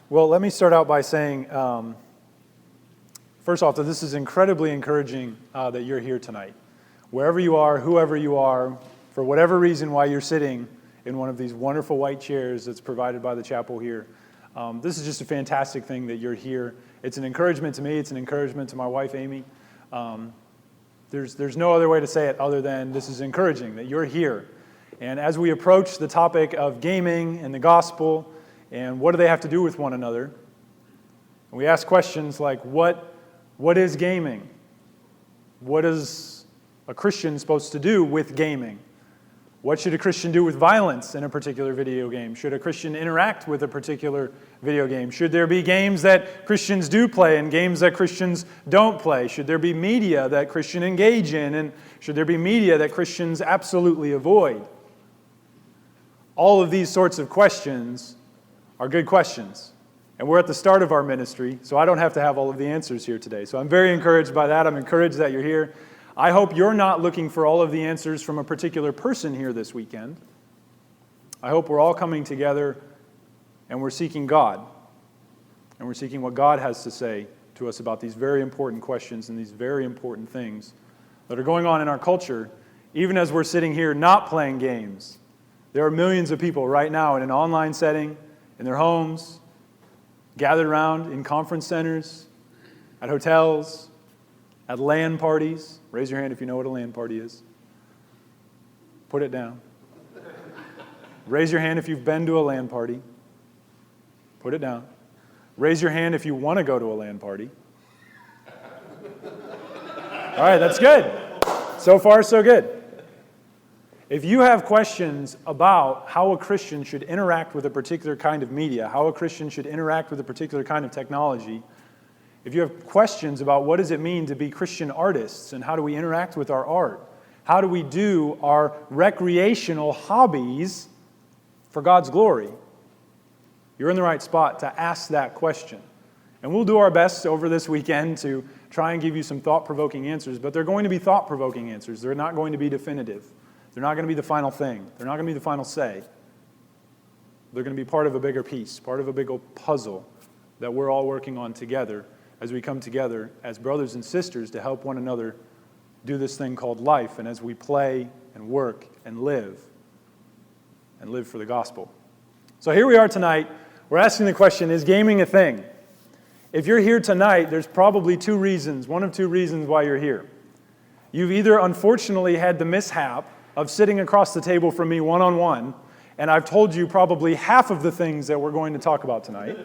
Well, let me start out by saying, first off, that this is incredibly encouraging that you're here tonight. Wherever you are, whoever you are, for whatever reason why you're sitting in one of these wonderful white chairs that's provided by the chapel here, this is just a fantastic thing that you're here. It's an encouragement to me. It's an encouragement to my wife, Amy. There's no other way to say it other than this is encouraging that you're here. And as we approach the topic of gaming and the gospel, and what do they have to do with one another, we ask questions like, what is gaming? What is a Christian supposed to do with gaming? What should a Christian do with violence in a particular video game? Should a Christian interact with a particular video game? Should there be games that Christians do play and games that Christians don't play? Should there be media that Christians engage in? And should there be media that Christians absolutely avoid? All of these sorts of questions are good questions. And we're at the start of our ministry, so I don't have to have all of the answers here today. So I'm very encouraged by that. I'm encouraged that you're here. I hope you're not looking for all of the answers from a particular person here this weekend. I hope we're all coming together and we're seeking God. And we're seeking what God has to say to us about these very important questions and these very important things that are going on in our culture, even as we're sitting here not playing games. There are millions of people right now in an online setting, in their homes, gathered around in conference centers, at hotels, at LAN parties. Raise your hand if you know what a LAN party is. Put it down. Raise your hand if you've been to a LAN party. Put it down. Raise your hand if you want to go to a LAN party. All right, that's good. So far, so good. If you have questions about how a Christian should interact with a particular kind of media, how a Christian should interact with a particular kind of technology, if you have questions about what does it mean to be Christian artists and how do we interact with our art, how do we do our recreational hobbies for God's glory, you're in the right spot to ask that question. And we'll do our best over this weekend to try and give you some thought-provoking answers, but they're going to be thought-provoking answers. They're not going to be definitive. They're not going to be the final thing. They're not going to be the final say. They're going to be part of a bigger piece, part of a bigger puzzle that we're all working on together as we come together as brothers and sisters to help one another do this thing called life, and as we play and work and live for the gospel. So here we are tonight. We're asking the question, is gaming a thing? If you're here tonight, there's probably one of two reasons why you're here. You've either unfortunately had the mishap of sitting across the table from me one-on-one, and I've told you probably half of the things that we're going to talk about tonight.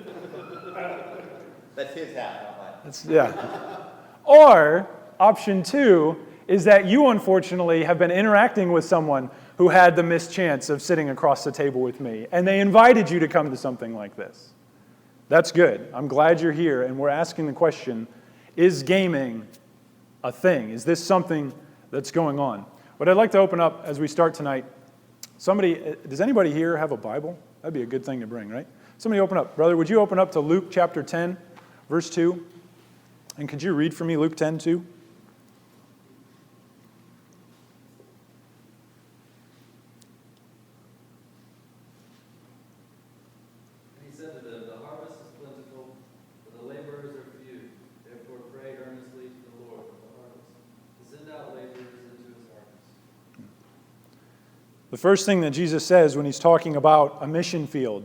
That's his half, not mine. Yeah. Or, option two, is that you unfortunately have been interacting with someone who had the mischance of sitting across the table with me, and they invited you to come to something like this. That's good. I'm glad you're here, and we're asking the question, is gaming a thing? Is this something that's going on? But I'd like to open up as we start tonight. Does anybody here have a Bible? That'd be a good thing to bring, right? Somebody open up. Brother, would you open up to Luke chapter 10, verse 2? And could you read for me Luke 10, 2? He said to them, "The harvest is plentiful, but the laborers are few. Therefore pray earnestly to the Lord of the harvest to send out laborers into his harvest." The first thing that Jesus says when he's talking about a mission field,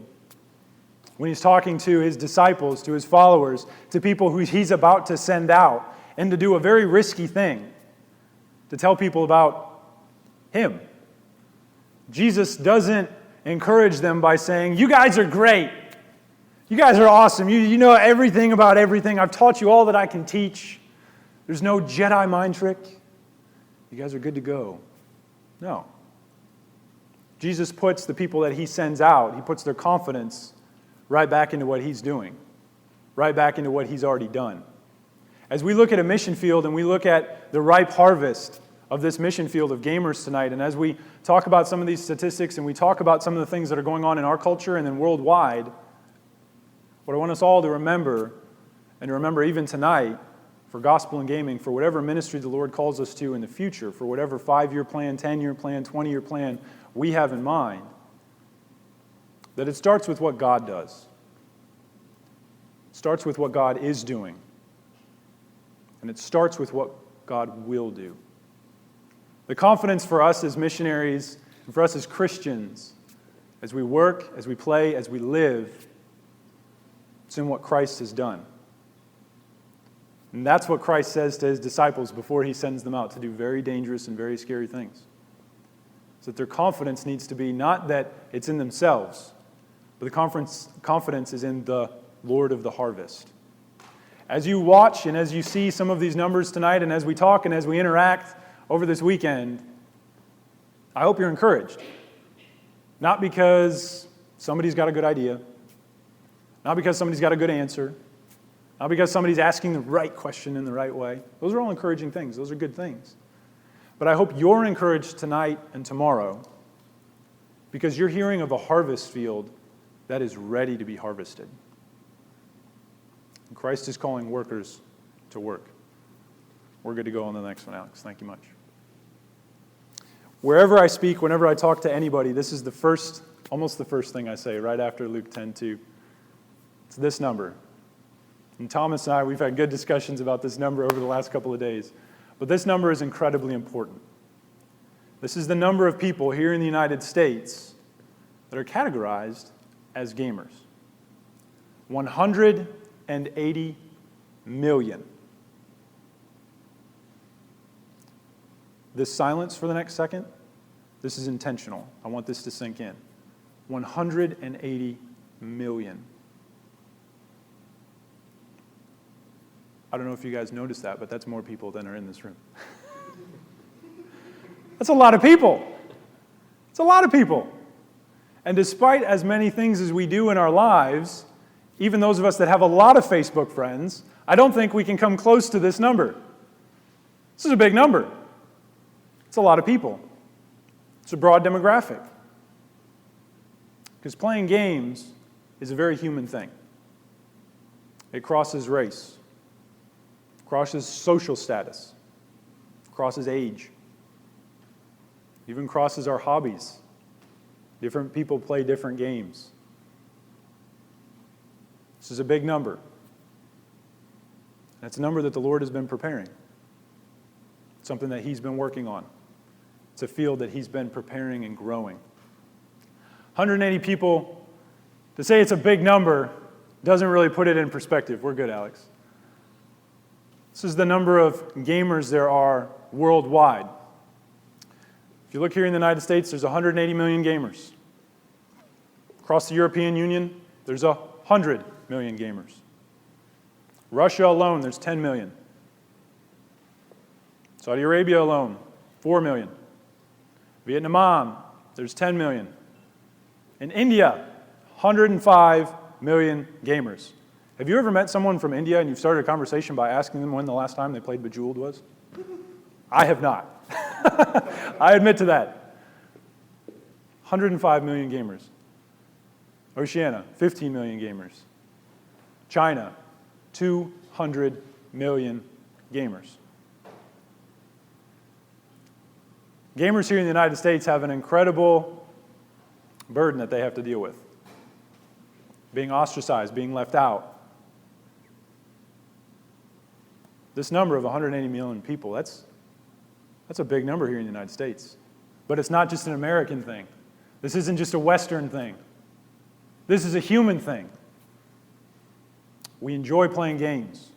when he's talking to his disciples, to his followers, to people who he's about to send out, and to do a very risky thing, to tell people about him. Jesus doesn't encourage them by saying, "You guys are great. You guys are awesome. You know everything about everything. I've taught you all that I can teach. There's no Jedi mind trick. You guys are good to go." No. Jesus puts the people that he sends out, he puts their confidence right back into what he's doing, right back into what he's already done. As we look at a mission field and we look at the ripe harvest of this mission field of gamers tonight, and as we talk about some of these statistics and we talk about some of the things that are going on in our culture and then worldwide, what I want us all to remember, and to remember even tonight, for gospel and gaming, for whatever ministry the Lord calls us to in the future, for whatever 5-year plan, 10-year plan, 20-year plan we have in mind, that it starts with what God does. It starts with what God is doing. And it starts with what God will do. The confidence for us as missionaries and for us as Christians, as we work, as we play, as we live, it's in what Christ has done. And that's what Christ says to his disciples before he sends them out to do very dangerous and very scary things. So that their confidence needs to be not that it's in themselves, but the confidence is in the Lord of the harvest. As you watch and as you see some of these numbers tonight, and as we talk and as we interact over this weekend, I hope you're encouraged. Not because somebody's got a good idea, not because somebody's got a good answer, not because somebody's asking the right question in the right way. Those are all encouraging things. Those are good things. But I hope you're encouraged tonight and tomorrow because you're hearing of a harvest field that is ready to be harvested. And Christ is calling workers to work. We're good to go on the next one, Alex. Thank you much. Wherever I speak, whenever I talk to anybody, this is almost the first thing I say right after Luke 10:2. It's this number. And Thomas and I, we've had good discussions about this number over the last couple of days. But this number is incredibly important. This is the number of people here in the United States that are categorized as gamers. 180 million. This silence for the next second, this is intentional. I want this to sink in. 180 million. I don't know if you guys noticed that, but that's more people than are in this room. That's a lot of people. It's a lot of people. And despite as many things as we do in our lives, even those of us that have a lot of Facebook friends, I don't think we can come close to this number. This is a big number. It's a lot of people. It's a broad demographic. Because playing games is a very human thing. It crosses race, crosses social status, crosses age, even crosses our hobbies. Different people play different games. This is a big number. And it's a number that the Lord has been preparing. It's something that He's been working on. It's a field that He's been preparing and growing. 180 people, to say it's a big number doesn't really put it in perspective. We're good, Alex. This is the number of gamers there are worldwide. If you look here in the United States, there's 180 million gamers. Across the European Union, there's 100 million gamers. Russia alone, there's 10 million. Saudi Arabia alone, 4 million. Vietnam, there's 10 million. In India, 105 million gamers. Have you ever met someone from India and you've started a conversation by asking them when the last time they played Bejeweled was? I have not. I admit to that. 105 million gamers. Oceania, 15 million gamers. China, 200 million gamers. Gamers here in the United States have an incredible burden that they have to deal with. Being ostracized, being left out. This number of 180 million people, that's a big number here in the United States. But it's not just an American thing. This isn't just a Western thing. This is a human thing. We enjoy playing games.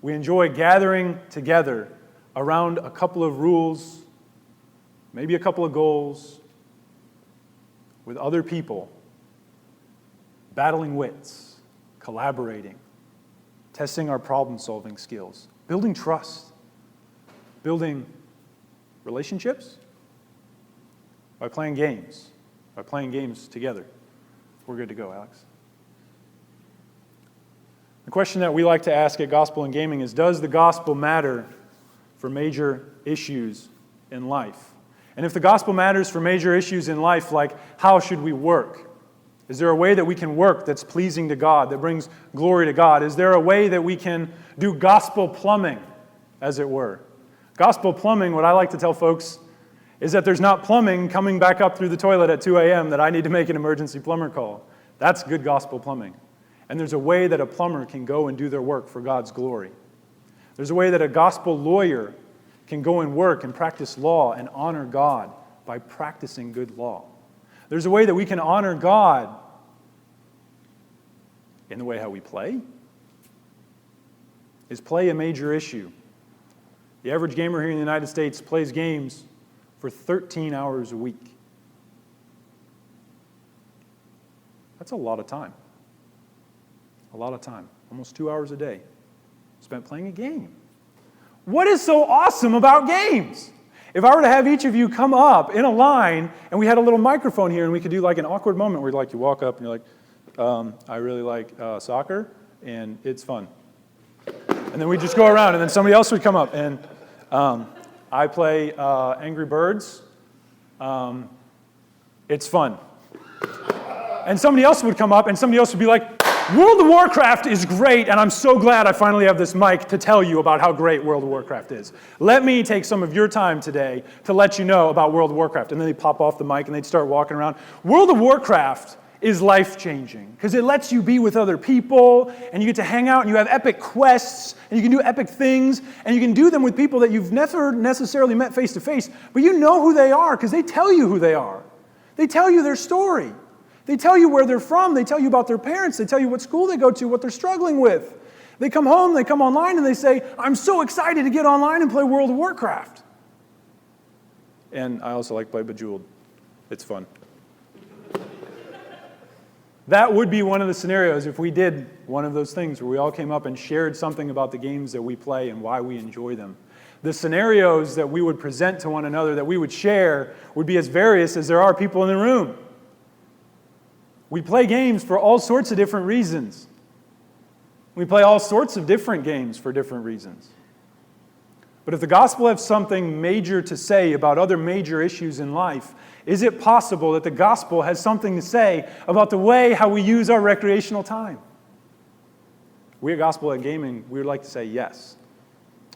We enjoy gathering together around a couple of rules, maybe a couple of goals, with other people, battling wits, collaborating, testing our problem-solving skills, building trust, building relationships by playing games together. We're good to go, Alex. The question that we like to ask at Gospel and Gaming is, does the gospel matter for major issues in life? And if the gospel matters for major issues in life, like how should we work? Is there a way that we can work that's pleasing to God, that brings glory to God? Is there a way that we can do gospel plumbing, as it were? Gospel plumbing, what I like to tell folks, is that there's not plumbing coming back up through the toilet at 2 a.m. that I need to make an emergency plumber call. That's good gospel plumbing. And there's a way that a plumber can go and do their work for God's glory. There's a way that a gospel lawyer can go and work and practice law and honor God by practicing good law. There's a way that we can honor God in the way how we play. Is play a major issue? The average gamer here in the United States plays games for 13 hours a week. That's a lot of time. A lot of time. Almost 2 hours a day spent playing a game. What is so awesome about games? If I were to have each of you come up in a line and we had a little microphone here and we could do like an awkward moment where you walk up and you're like, I really like soccer and it's fun. And then we just go around and then somebody else would come up and I play Angry Birds. It's fun. And somebody else would come up and somebody else would be like, World of Warcraft is great, and I'm so glad I finally have this mic to tell you about how great World of Warcraft is. Let me take some of your time today to let you know about World of Warcraft. And then they'd pop off the mic and they'd start walking around. World of Warcraft is life-changing because it lets you be with other people, and you get to hang out, and you have epic quests, and you can do epic things, and you can do them with people that you've never necessarily met face-to-face, but you know who they are because they tell you who they are. They tell you their story. They tell you where they're from. They tell you about their parents. They tell you what school they go to, what they're struggling with. They come home, they come online, and they say, I'm so excited to get online and play World of Warcraft. And I also like to play Bejeweled. It's fun. That would be one of the scenarios if we did one of those things where we all came up and shared something about the games that we play and why we enjoy them. The scenarios that we would present to one another, that we would share, would be as various as there are people in the room. We play games for all sorts of different reasons. We play all sorts of different games for different reasons. But if the gospel has something major to say about other major issues in life, is it possible that the gospel has something to say about the way how we use our recreational time? We at Gospel at Gaming, we would like to say yes,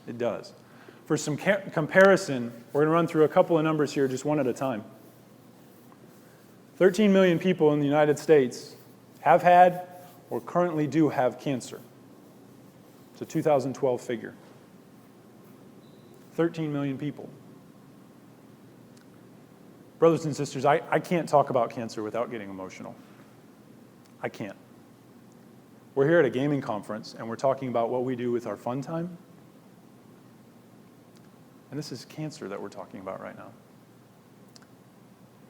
it does. For some comparison, we're going to run through a couple of numbers here, just one at a time. 13 million people in the United States have had or currently do have cancer. It's a 2012 figure. 13 million people. Brothers and sisters, I can't talk about cancer without getting emotional. I can't. We're here at a gaming conference, and we're talking about what we do with our fun time. And this is cancer that we're talking about right now.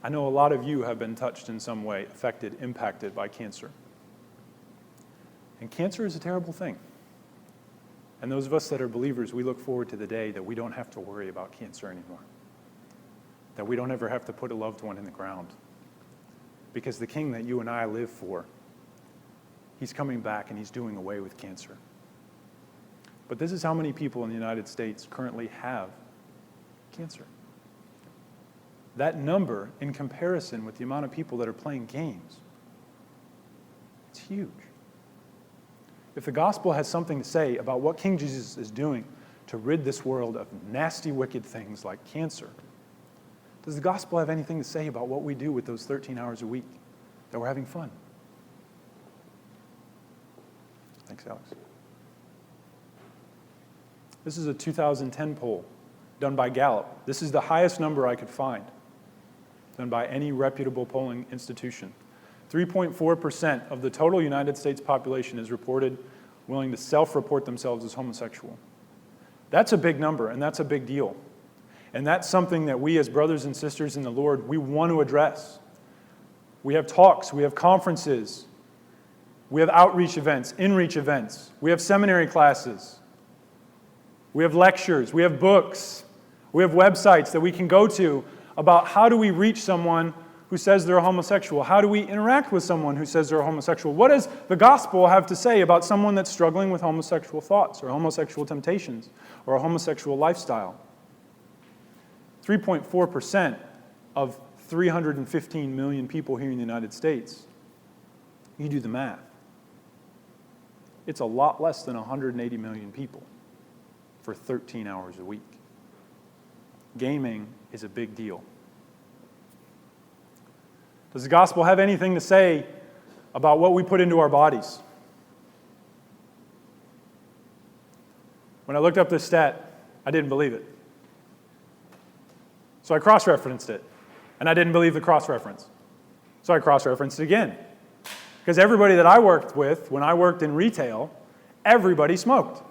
I know a lot of you have been touched in some way, affected, impacted by cancer. And cancer is a terrible thing. And those of us that are believers, we look forward to the day that we don't have to worry about cancer anymore. That we don't ever have to put a loved one in the ground. Because the King that you and I live for, he's coming back and he's doing away with cancer. But this is how many people in the United States currently have cancer. That number, in comparison with the amount of people that are playing games, it's huge. If the gospel has something to say about what King Jesus is doing to rid this world of nasty, wicked things like cancer, does the gospel have anything to say about what we do with those 13 hours a week that we're having fun? Thanks, Alex. This is a 2010 poll done by Gallup. This is the highest number I could find done by any reputable polling institution. 3.4% of the total United States population is reported willing to self-report themselves as homosexual. That's a big number, and that's a big deal. And that's something that we as brothers and sisters in the Lord, we want to address. We have talks, we have conferences, we have outreach events, in-reach events, we have seminary classes, we have lectures, we have books, we have websites that we can go to about how do we reach someone who says they're a homosexual? How do we interact with someone who says they're a homosexual? What does the gospel have to say about someone that's struggling with homosexual thoughts or homosexual temptations or a homosexual lifestyle? 3.4% of 315 million people here in the United States. You do the math. It's a lot less than 180 million people for 13 hours a week. Gaming is a big deal. Does the gospel have anything to say about what we put into our bodies? When I looked up this stat, I didn't believe it. So I cross-referenced it, and I didn't believe the cross-reference. So I cross-referenced it again. Because everybody that I worked with, when I worked in retail, everybody smoked.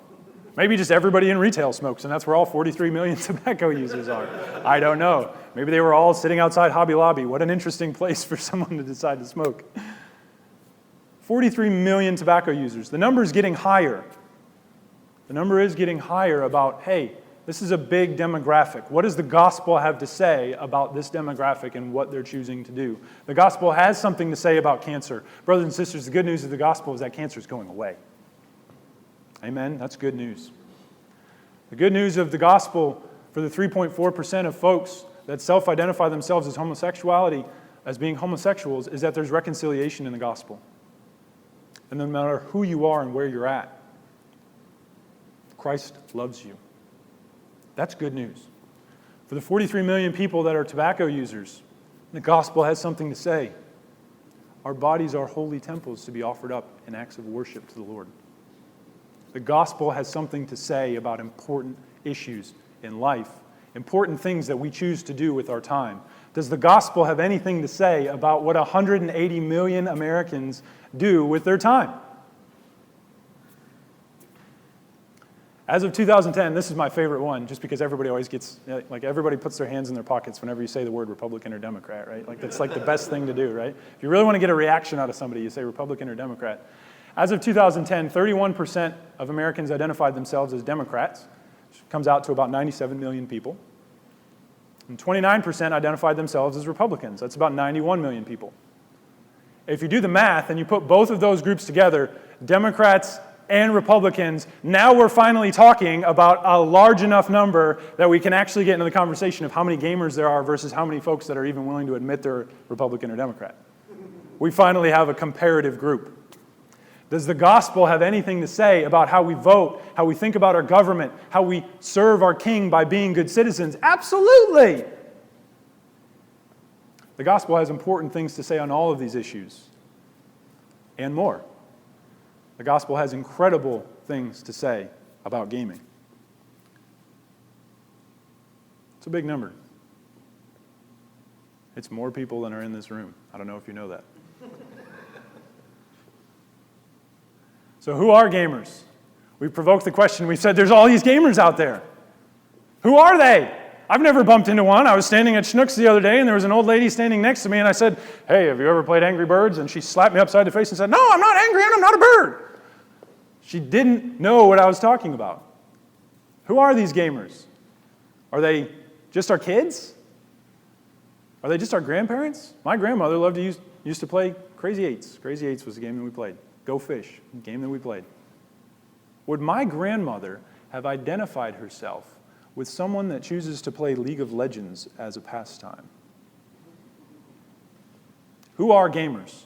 Maybe just everybody in retail smokes, and that's where all 43 million tobacco users are. I don't know. Maybe they were all sitting outside Hobby Lobby. What an interesting place for someone to decide to smoke. 43 million tobacco users. The number is getting higher. The number is getting higher about, hey, this is a big demographic. What does the gospel have to say about this demographic and what they're choosing to do? The gospel has something to say about cancer. Brothers and sisters, the good news of the gospel is that cancer is going away. Amen? That's good news. The good news of the gospel for the 3.4% of folks that self-identify themselves as homosexuality, as being homosexuals, is that there's reconciliation in the gospel. And no matter who you are and where you're at, Christ loves you. That's good news. For the 43 million people that are tobacco users, the gospel has something to say. Our bodies are holy temples to be offered up in acts of worship to the Lord. The gospel has something to say about important issues in life, important things that we choose to do with our time. Does the gospel have anything to say about what 180 million Americans do with their time? As of 2010, this is my favorite one, just because everybody always gets, like everybody puts their hands in their pockets whenever you say the word Republican or Democrat, right? Like that's like the best thing to do, right? If you really want to get a reaction out of somebody, you say Republican or Democrat. As of 2010, 31% of Americans identified themselves as Democrats, which comes out to about 97 million people. And 29% identified themselves as Republicans. That's about 91 million people. If you do the math and you put both of those groups together, Democrats and Republicans, now we're finally talking about a large enough number that we can actually get into the conversation of how many gamers there are versus how many folks that are even willing to admit they're Republican or Democrat. We finally have a comparative group. Does the gospel have anything to say about how we vote, how we think about our government, how we serve our king by being good citizens? Absolutely! The gospel has important things to say on all of these issues and more. The gospel has incredible things to say about gaming. It's a big number. It's more people than are in this room. I don't know if you know that. So who are gamers? We've provoked the question. We've said there's all these gamers out there. Who are they? I've never bumped into one. I was standing at Schnucks the other day, and there was an old lady standing next to me, and I said, hey, have you ever played Angry Birds? And she slapped me upside the face and said, no, I'm not angry, and I'm not a bird. She didn't know what I was talking about. Who are these gamers? Are they just our kids? Are they just our grandparents? My grandmother loved to used to play Crazy Eights. Crazy Eights was the game that we played. Go Fish, the game that we played. Would my grandmother have identified herself with someone that chooses to play League of Legends as a pastime? Who are gamers?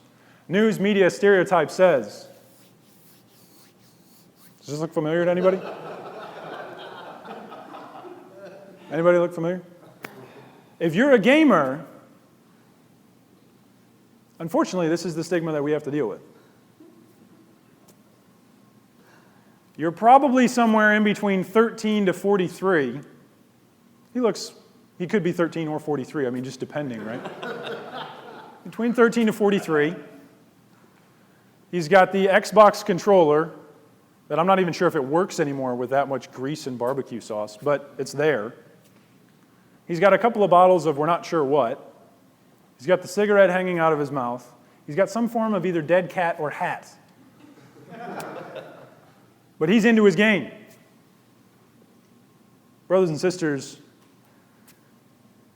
News Media Stereotype says. Does this look familiar to anybody? Anybody look familiar? If you're a gamer, unfortunately, this is the stigma that we have to deal with. You're probably somewhere in between 13 to 43. He could be 13 or 43, I mean, just depending, right? Between 13 to 43. He's got the Xbox controller that I'm not even sure if it works anymore with that much grease and barbecue sauce, but it's there. He's got a couple of bottles of we're not sure what. He's got the cigarette hanging out of his mouth. He's got some form of either dead cat or hat. But he's into his game. Brothers and sisters,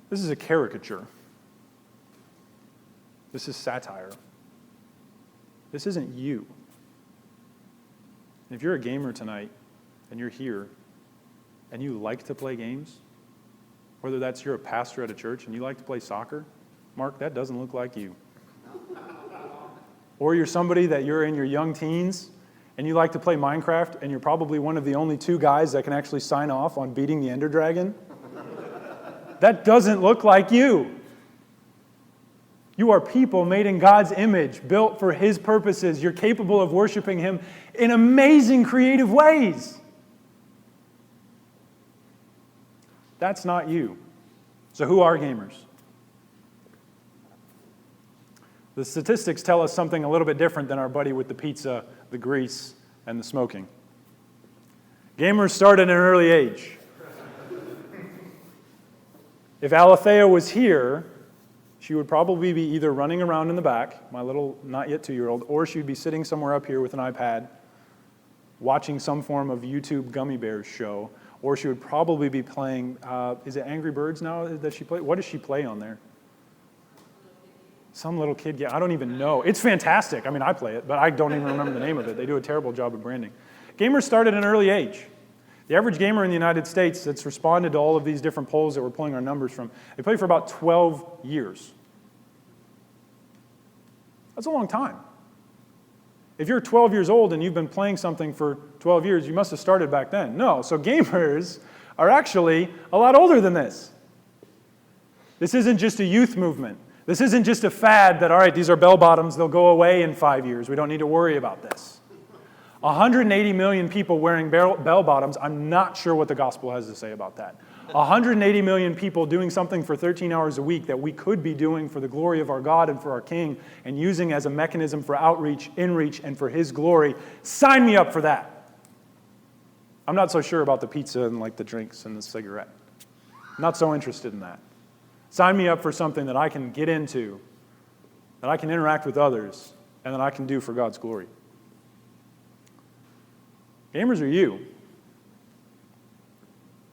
this is a caricature. This is satire. This isn't you. If you're a gamer tonight and you're here and you like to play games, whether that's you're a pastor at a church and you like to play soccer, Mark, that doesn't look like you. Or you're somebody that you're in your young teens and you like to play Minecraft, and you're probably one of the only two guys that can actually sign off on beating the Ender Dragon, that doesn't look like you. You are people made in God's image, built for His purposes. You're capable of worshiping Him in amazing, creative ways. That's not you. So who are gamers? The statistics tell us something a little bit different than our buddy with the pizza, the grease, and the smoking. Gamers start at an early age. If Alethea was here, she would probably be either running around in the back, my little not yet 2-year-old, or she'd be sitting somewhere up here with an iPad, watching some form of YouTube Gummy Bears show, or she would probably be playing, is it Angry Birds now that she plays? What does she play on there? Some little kid game. I don't even know. It's fantastic. I mean, I play it, but I don't even remember the name of it. They do a terrible job of branding. Gamers start at an early age. The average gamer in the United States that's responded to all of these different polls that we're pulling our numbers from, they play for about 12 years. That's a long time. If you're 12 years old and you've been playing something for 12 years, you must have started back then. No, so gamers are actually a lot older than this. This isn't just a youth movement. This isn't just a fad that, all right, these are bell-bottoms, they'll go away in 5 years. We don't need to worry about this. 180 million people wearing bell-bottoms, I'm not sure what the gospel has to say about that. 180 million people doing something for 13 hours a week that we could be doing for the glory of our God and for our King and using as a mechanism for outreach, inreach, and for His glory. Sign me up for that. I'm not so sure about the pizza and like the drinks and the cigarette. Not so interested in that. Sign me up for something that I can get into, that I can interact with others, and that I can do for God's glory. Gamers are you.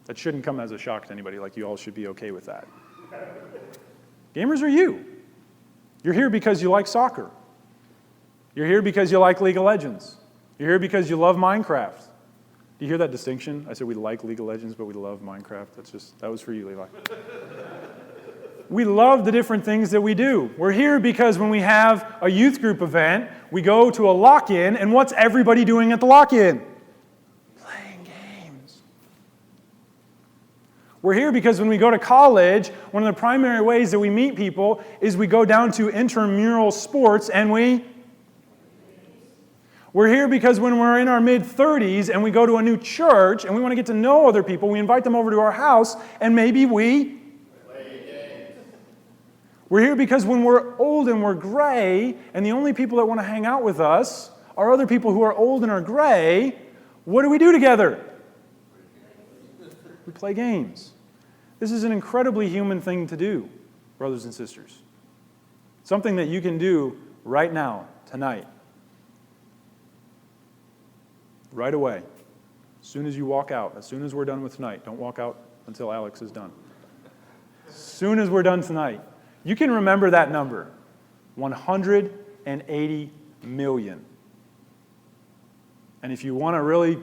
That shouldn't come as a shock to anybody, like you all should be okay with that. Gamers are you. You're here because you like soccer. You're here because you like League of Legends. You're here because you love Minecraft. Do you hear that distinction? I said we like League of Legends, but we love Minecraft. That was for you, Levi. We love the different things that we do. We're here because when we have a youth group event, we go to a lock-in, and what's everybody doing at the lock-in? Playing games. We're here because when we go to college, one of the primary ways that we meet people is we go down to intramural sports and we're here because when we're in our mid-30s and we go to a new church and we want to get to know other people, we invite them over to our house and maybe we We're here because when we're old and we're gray, and the only people that want to hang out with us are other people who are old and are gray, what do we do together? We play games. This is an incredibly human thing to do, brothers and sisters. Something that you can do right now, tonight. Right away. As soon as you walk out, as soon as we're done with tonight. Don't walk out until Alex is done. As soon as we're done tonight, you can remember that number, 180 million. And if you want to really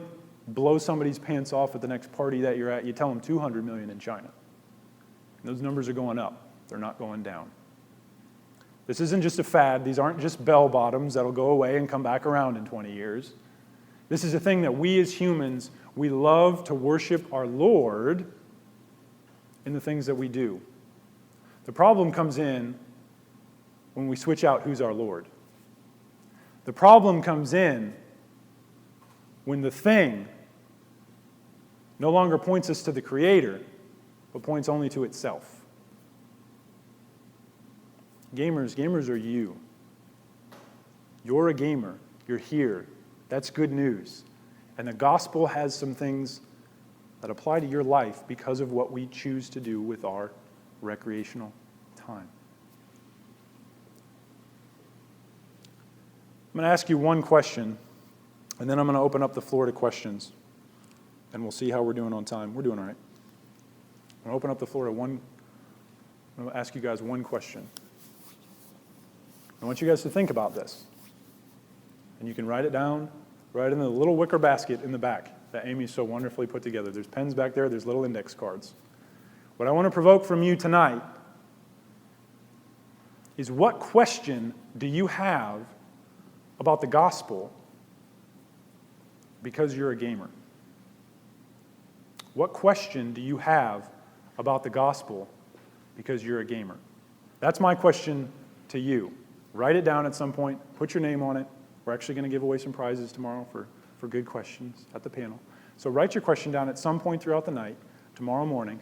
blow somebody's pants off at the next party that you're at, you tell them 200 million in China. And those numbers are going up. They're not going down. This isn't just a fad. These aren't just bell-bottoms that'll go away and come back around in 20 years. This is a thing that we as humans, we love to worship our Lord in the things that we do. The problem comes in when we switch out who's our Lord. The problem comes in when the thing no longer points us to the Creator, but points only to itself. Gamers are you. You're a gamer. You're here. That's good news. And the gospel has some things that apply to your life because of what we choose to do with our recreational time. I'm going to ask you one question, and then I'm going to open up the floor to questions, and we'll see how we're doing on time. We're doing all right. I'm going to open up the floor to one. I'm going to ask you guys one question. I want you guys to think about this, and you can write it down right in the little wicker basket in the back that Amy so wonderfully put together. There's pens back there. There's little index cards. What I want to provoke from you tonight is, what question do you have about the gospel because you're a gamer? What question do you have about the gospel because you're a gamer? That's my question to you. Write it down at some point. Put your name on it. We're actually going to give away some prizes tomorrow for good questions at the panel. So write your question down at some point throughout the night, tomorrow morning.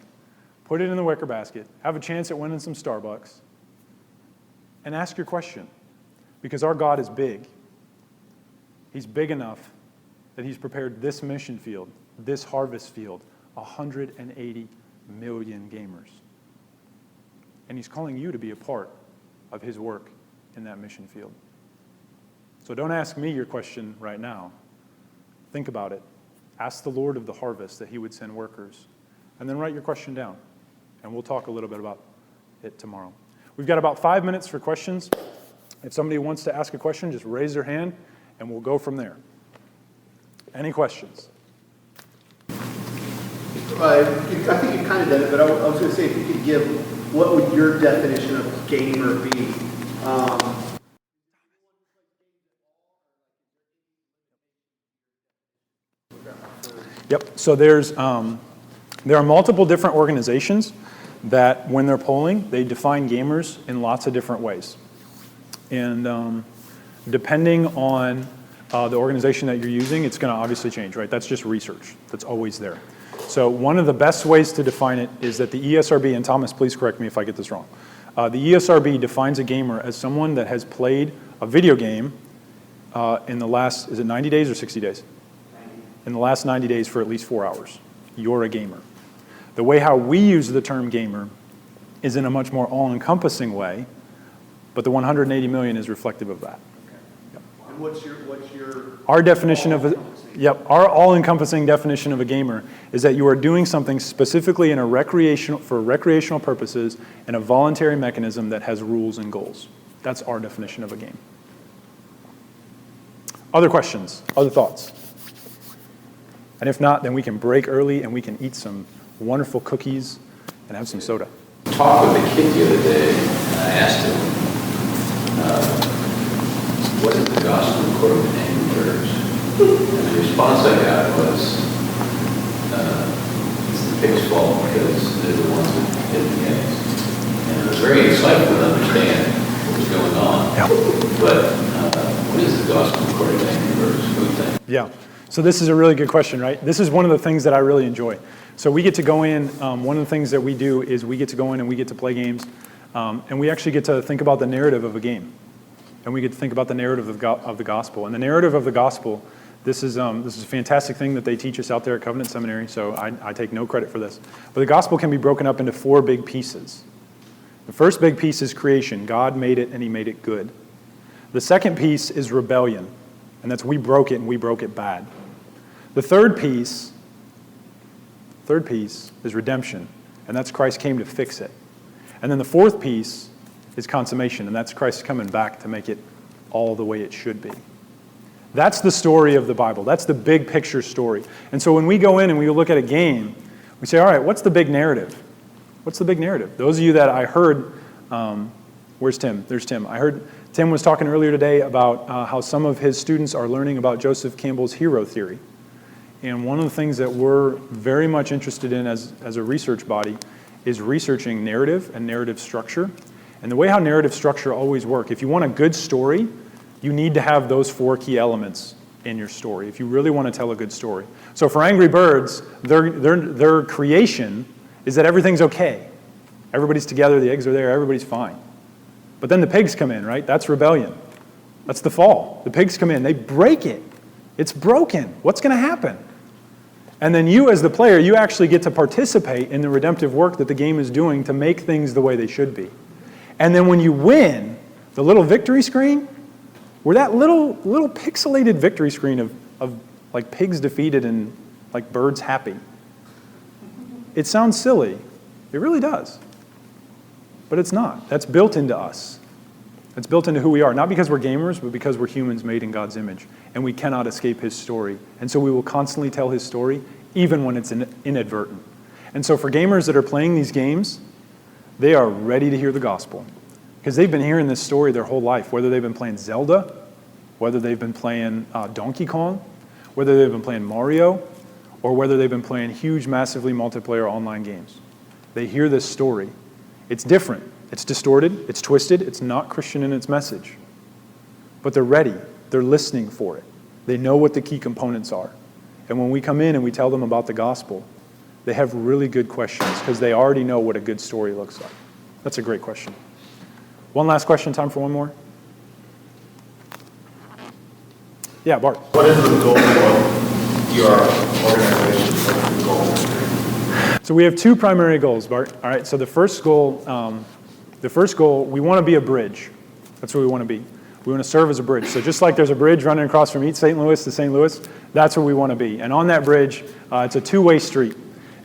put it in the wicker basket, have a chance at winning some Starbucks, and ask your question. Because our God is big. He's big enough that he's prepared this mission field, this harvest field, 180 million gamers. And he's calling you to be a part of his work in that mission field. So don't ask me your question right now. Think about it. Ask the Lord of the harvest that he would send workers. And then write your question down. And we'll talk a little bit about it tomorrow. We've got about 5 minutes for questions. If somebody wants to ask a question, just raise their hand, and we'll go from there. Any questions? I think you kind of did it, but I was going to say, if you could give, what would your definition of gamer be? Yep. So there are multiple different organizations that, when they're polling, they define gamers in lots of different ways. And depending on the organization that you're using, it's going to obviously change, right? That's just research. That's always there. So one of the best ways to define it is that the ESRB, and Thomas, please correct me if I get this wrong. The ESRB defines a gamer as someone that has played a video game in the last, is it 90 days or 60 days? 90. In the last 90 days for at least 4 hours. You're a gamer. The way how we use the term gamer is in a much more all-encompassing way, but the 180 million is reflective of that. Okay. Yep. And what's your our definition of our all-encompassing definition of a gamer is that you are doing something specifically in for recreational purposes in a voluntary mechanism that has rules and goals. That's our definition of a game. Other questions? Other thoughts? And if not, then we can break early and we can eat some wonderful cookies and have some soda. Talked with a kid the other day, and I asked him, what is the gospel according to angry birds? And the response I got was, it's the pig's fault because they're the ones that hit the eggs. And it was very insightful to understand what was going on. Yeah. But what is the gospel according to angry birds? What do you think? Yeah. So this is a really good question, right? This is one of the things that I really enjoy. So we get to go in, one of the things that we do is we get to go in and we get to play games, and we actually get to think about the narrative of a game. And we get to think about the narrative of the gospel. And the narrative of the gospel, this is a fantastic thing that they teach us out there at Covenant Seminary, so I take no credit for this. But the gospel can be broken up into 4 big pieces. The first big piece is creation. God made it and he made it good. The second piece is rebellion, and that's we broke it and we broke it bad. The third piece is redemption, and that's Christ came to fix it. And then the fourth piece is consummation, and that's Christ coming back to make it all the way it should be. That's the story of the Bible. That's the big picture story. And so when we go in and we look at a game, we say, all right, what's the big narrative? What's the big narrative? Those of you that I heard, where's Tim? There's Tim. I heard Tim was talking earlier today about how some of his students are learning about Joseph Campbell's hero theory. And one of the things that we're very much interested in as a research body is researching narrative and narrative structure. And the way how narrative structure always work, if you want a good story, you need to have those 4 key elements in your story if you really want to tell a good story. So for Angry Birds, their creation is that everything's okay. Everybody's together, the eggs are there, everybody's fine. But then the pigs come in, right? That's rebellion. That's the fall. The pigs come in, they break it. It's broken. What's going to happen? And then you as the player, you actually get to participate in the redemptive work that the game is doing to make things the way they should be. And then when you win, the little victory screen, where that little pixelated victory screen of like pigs defeated and like birds happy. It sounds silly. It really does. But it's not. That's built into us. It's built into who we are, not because we're gamers, but because we're humans made in God's image. And we cannot escape his story. And so we will constantly tell his story, even when it's inadvertent. And so for gamers that are playing these games, they are ready to hear the gospel. Because they've been hearing this story their whole life, whether they've been playing Zelda, whether they've been playing Donkey Kong, whether they've been playing Mario, or whether they've been playing huge, massively multiplayer online games. They hear this story. It's different. It's distorted. It's twisted. It's not Christian in its message. But they're ready. They're listening for it. They know what the key components are. And when we come in and we tell them about the gospel, They have really good questions because they already know what a good story looks like. That's a great question. One last question, time for one more? Yeah, Bart. What is the goal of your organization? What's the goal? So we have two primary goals, Bart. All right, so the first goal, we want to be a bridge. That's what we want to be. We want to serve as a bridge. So just like there's a bridge running across from East St. Louis to St. Louis, that's what we want to be. And on that bridge, it's a two-way street.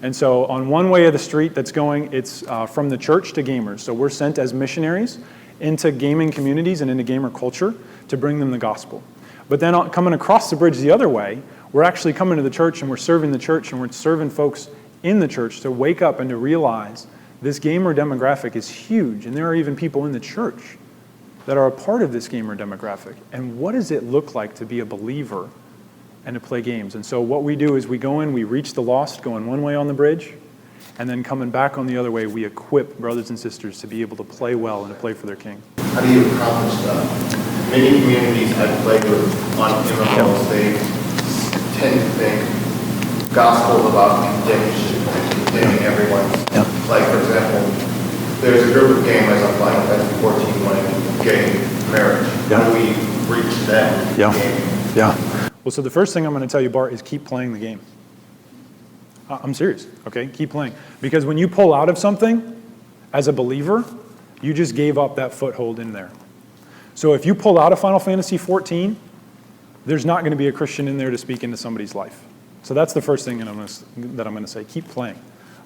And so on one way of the street that's going, it's from the church to gamers. So we're sent as missionaries into gaming communities and into gamer culture to bring them the gospel. But then coming across the bridge the other way, we're actually coming to the church and we're serving the church and we're serving folks in the church to wake up and to realize this gamer demographic is huge. And there are even people in the church that are a part of this gamer demographic. And what does it look like to be a believer and to play games? And so what we do is we go in, we reach the lost, going one way on the bridge, and then coming back on the other way, we equip brothers and sisters to be able to play well and to play for their King. How do you accomplish that? Many communities I've played with on MMOs, they tend to think gospel is about redemption and condemning everyone. Yeah. Like, for example, there's a group of gamers on Final Fantasy 14 wanting gay marriage. Yeah. How do we reach them? Yeah. Gaming? Yeah. Well, so the first thing I'm going to tell you, Bart, is keep playing the game. I'm serious, okay? Keep playing. Because when you pull out of something, as a believer, you just gave up that foothold in there. So if you pull out of Final Fantasy 14, there's not going to be a Christian in there to speak into somebody's life. So that's the first thing that I'm going to say. Keep playing,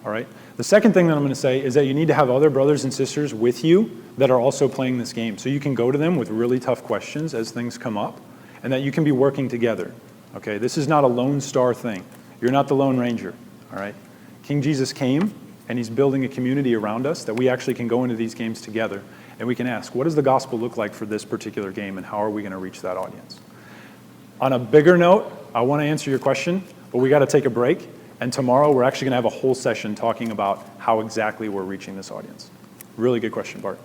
all right? The second thing that I'm going to say is that you need to have other brothers and sisters with you that are also playing this game. So you can go to them with really tough questions as things come up, and that you can be working together, okay? This is not a lone star thing. You're not the Lone Ranger, all right? King Jesus came, and he's building a community around us that we actually can go into these games together, and we can ask, what does the gospel look like for this particular game, and how are we going to reach that audience? On a bigger note, I want to answer your question, but we got to take a break, and tomorrow we're actually going to have a whole session talking about how exactly we're reaching this audience. Really good question, Bart.